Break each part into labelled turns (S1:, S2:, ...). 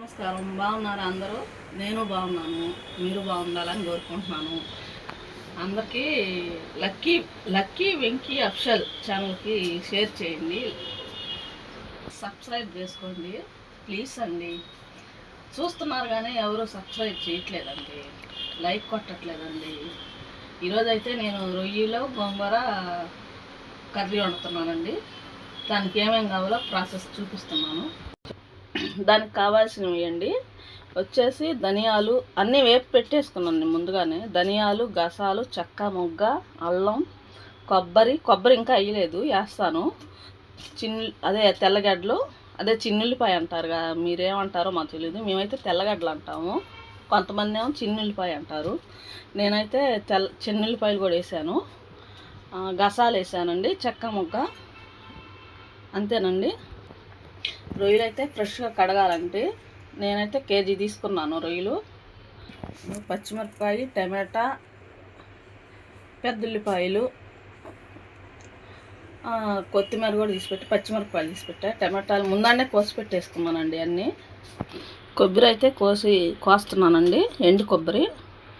S1: నమస్కారం. బాగున్నారా అందరూ? నేను బాగున్నాను. మీరు బాగుండాలని కోరుకుంటున్నాను. అందరికీ లక్కీ లక్కీ వెంకీ అఫ్షల్ ఛానల్కి షేర్ చేయండి, సబ్స్క్రైబ్ చేసుకోండి ప్లీజ్ అండి. చూస్తున్నారు కానీ ఎవరు సబ్స్క్రైబ్ చేయట్లేదండి, లైక్ కొట్టట్లేదండి. ఈరోజైతే నేను రొయ్యలో గోంగూర కర్రీ వండుతున్నానండి. దానికి ఏమేమి కావాలో ప్రాసెస్ చూపిస్తున్నాను. దానికి కావాల్సినవి అండి వచ్చేసి ధనియాలు అన్నీ వేపు పెట్టేసుకున్నాను ముందుగానే. ధనియాలు, గసాలు, చెక్క మొగ్గ, అల్లం, కొబ్బరి ఇంకా అయ్యలేదు, వేస్తాను. అదే తెల్లగడ్డలు, అదే చిన్నుల్లిపాయ అంటారుగా, మీరేమంటారో మాకు తెలియదు. మేమైతే తెల్లగడ్డలు అంటాము, కొంతమంది ఏమో చిన్నుల్లిపాయ అంటారు. నేనైతే చిన్నుల్లిపాయలు కూడా వేసాను, గసాలు వేసానండి, చెక్క మొగ్గ, అంతేనండి. రొయ్యలు అయితే ఫ్రెష్గా కడగాలంటే నేనైతే కేజీ తీసుకున్నాను రొయ్యలు. పచ్చిమిరపకాయ, టమాటా, పెద్దుల్లిపాయలు, కొత్తిమీర కూడా తీసిపెట్టి, పచ్చిమిరపకాయలు తీసిపెట్టా, టమాటాలు ముందానే కోసి పెట్టేసుకున్నానండి అన్నీ. కొబ్బరి అయితే కోస్తున్నానండి, ఎండు కొబ్బరి.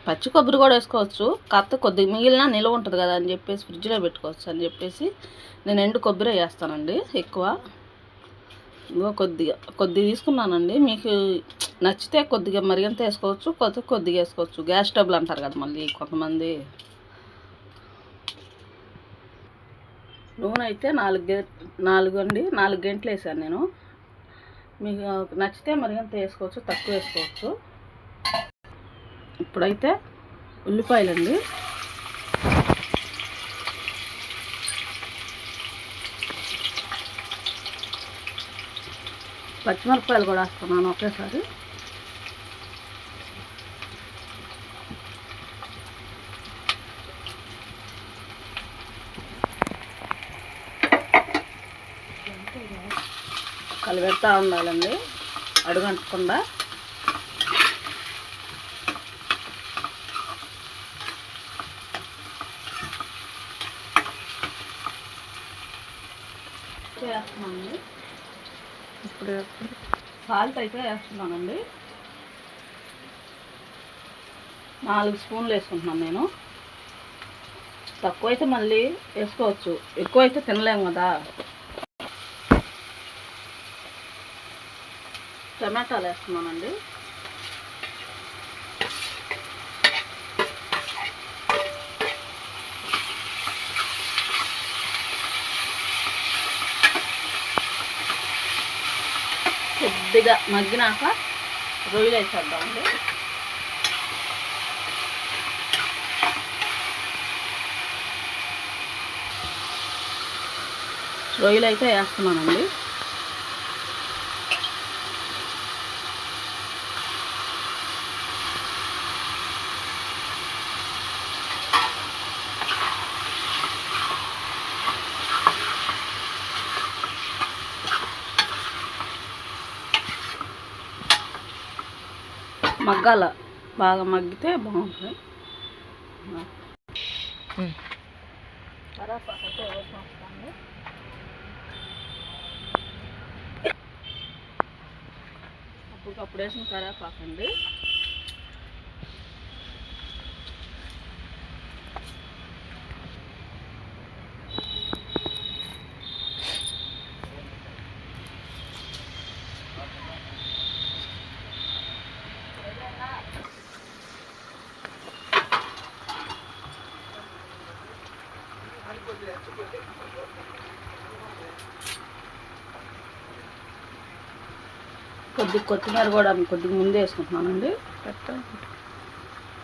S1: పచ్చి కొబ్బరి కూడా వేసుకోవచ్చు, కాకపోతే కొద్దిగా మిగిలిన నిల్వ ఉంటుంది కదా అని చెప్పేసి ఫ్రిడ్జ్లో పెట్టుకోవచ్చు అని చెప్పేసి నేను ఎండు కొబ్బరి వేస్తానండి ఎక్కువ. కొద్దిగా తీసుకున్నానండి. మీకు నచ్చితే కొద్దిగా మరింత వేసుకోవచ్చు, కొద్దిగా వేసుకోవచ్చు. గ్యాస్ స్టవ్లు అంటారు కదా మళ్ళీ కొంతమంది. నూనె అయితే 4 గంటలు వేసాను నేను. మీకు నచ్చితే మరింత వేసుకోవచ్చు, తక్కువ వేసుకోవచ్చు. ఇప్పుడైతే ఉల్లిపాయలండి, పచ్చిమిరపకాయలు కూడా వేస్తున్నాను ఒకేసారి. కలిపెడతా ఉండాలండి అడుగంటకుండా. వేస్తున్నానండి, ఇప్పుడు సాల్ట్ అయితే వేస్తున్నానండి. 4 స్పూన్లు వేసుకుంటున్నాను నేను. తక్కువ అయితే మళ్ళీ వేసుకోవచ్చు, ఎక్కువ అయితే తినలేము కదా. టమాటాలు వేస్తున్నానండి. కొద్దిగా మగ్గినాక రొయ్యలు వేసేద్దామండి. రొయ్యలు అయితే వేస్తున్నానండి. మగ్గాల, బాగా మగ్గితే బాగుంటుంది. కరేపాకైతే వేసేస్తాను. అప్పటికప్పుడు వేసిన కరేపాకండి. కొద్దిగా కొత్తిమీర కూడా కొద్దిగా ముందే వేసుకుంటున్నానండి.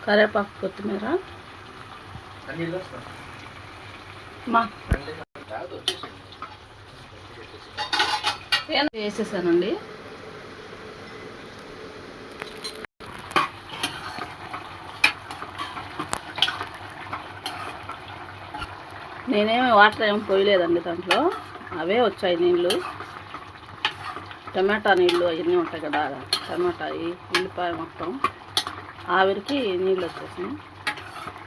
S1: కరేపాకు, కొత్తిమీర వేసేసానండి. నేనేమి వాటర్ ఏమి పోయలేదండి దాంట్లో, అవే వచ్చాయి నీళ్ళు. టమాటా నీళ్ళు అవన్నీ ఉంటాయి కదా, టమాటా ఉల్లిపాయ మొత్తం ఆవిరికి నీళ్ళు వచ్చేసినాయి.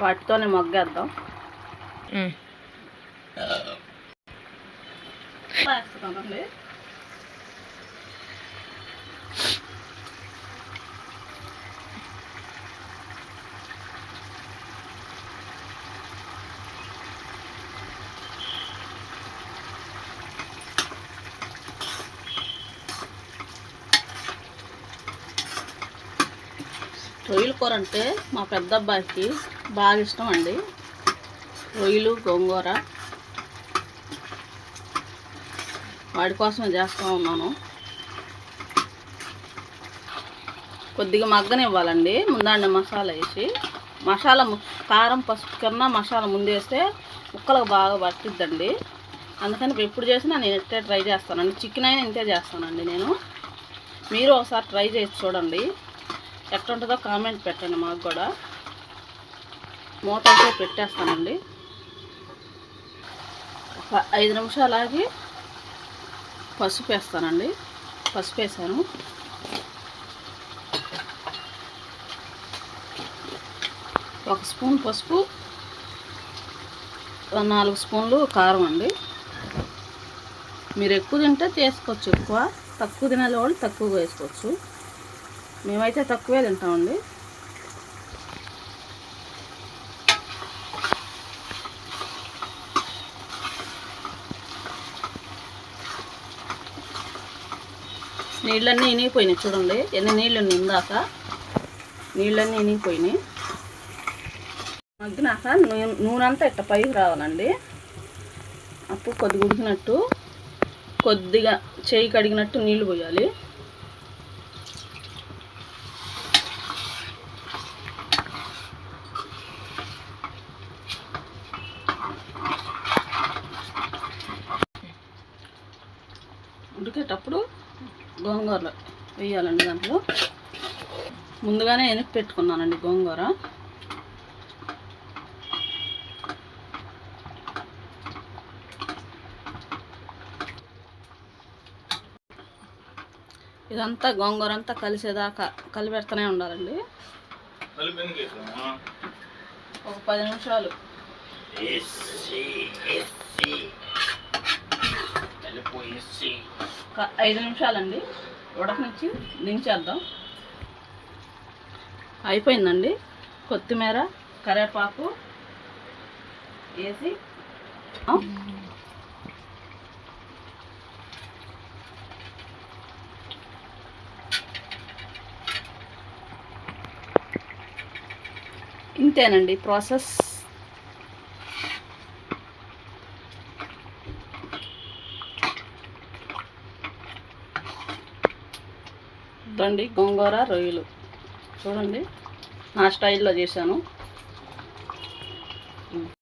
S1: వాటితోనే మొగ్గేద్దాం. వేస్తున్నానండి. రొయ్యల కూర అంటే మా పెద్ద అబ్బాయికి బాగా ఇష్టం అండి. రొయ్యలు గోంగూర వాడి కోసమే చేస్తూ ఉన్నాను. కొద్దిగా మగ్గనివ్వాలండి. ముందండి మసాలా వేసి, కారం పసుపు కన్నా మసాలా ముందేస్తే ముక్కలకు బాగా పట్టిద్దండి. అందుకని ఎప్పుడు చేసినా నేను ఇంతే ట్రై చేస్తానండి. చికెన్ అయినా ఇంతే చేస్తానండి నేను. మీరు ఒకసారి ట్రై చేసి చూడండి, ఎట్లుంటుందో కామెంట్ పెట్టండి. మాకు కూడా మూత అయితే పెట్టేస్తానండి. ఒక 5 నిమిషాలు ఆగి పసుపు వేస్తానండి. పసుపు వేసాను. ఒక స్పూన్ పసుపు, 4 స్పూన్లు కారం అండి. మీరు ఎక్కువ తింటే చేసుకోవచ్చు, ఎక్కువ తక్కువ తినే వాళ్ళు తక్కువగా వేసుకోవచ్చు. మేమైతే తక్కువే తింటామండి. నీళ్ళన్నీ ఇనిగిపోయినాయి చూడండి. ఎన్ని నీళ్ళు ఇందాక నీళ్ళన్నీ ఇనిగిపోయినాయి. మగ్గినాక నూనె అంతా ఇట్ట పైకి రావాలండి. అప్పుడు కొద్దిగా ఉడికినట్టు, కొద్దిగా చేయి కడిగినట్టు నీళ్లు పోయాలి. ఉడికేటప్పుడు గోంగూర వేయాలండి. దాంట్లో ముందుగానే ఎనిపి పెట్టుకున్నానండి గోంగూర. ఇదంతా గోంగూర అంతా కలిసేదాకా కలిపెడుతూనే ఉండాలండి. ఒక 10 నిమిషాలు 5 నిమిషాలండి ఉడకనిచ్చి దించేద్దాం. అయిపోయిందండి. కొత్తిమీర కరివేపాకు వేసి ఇంతేనండి ప్రాసెస్. రండి గోంగూర రొయ్యలు చూడండి, నా స్టైల్లో చేశాను.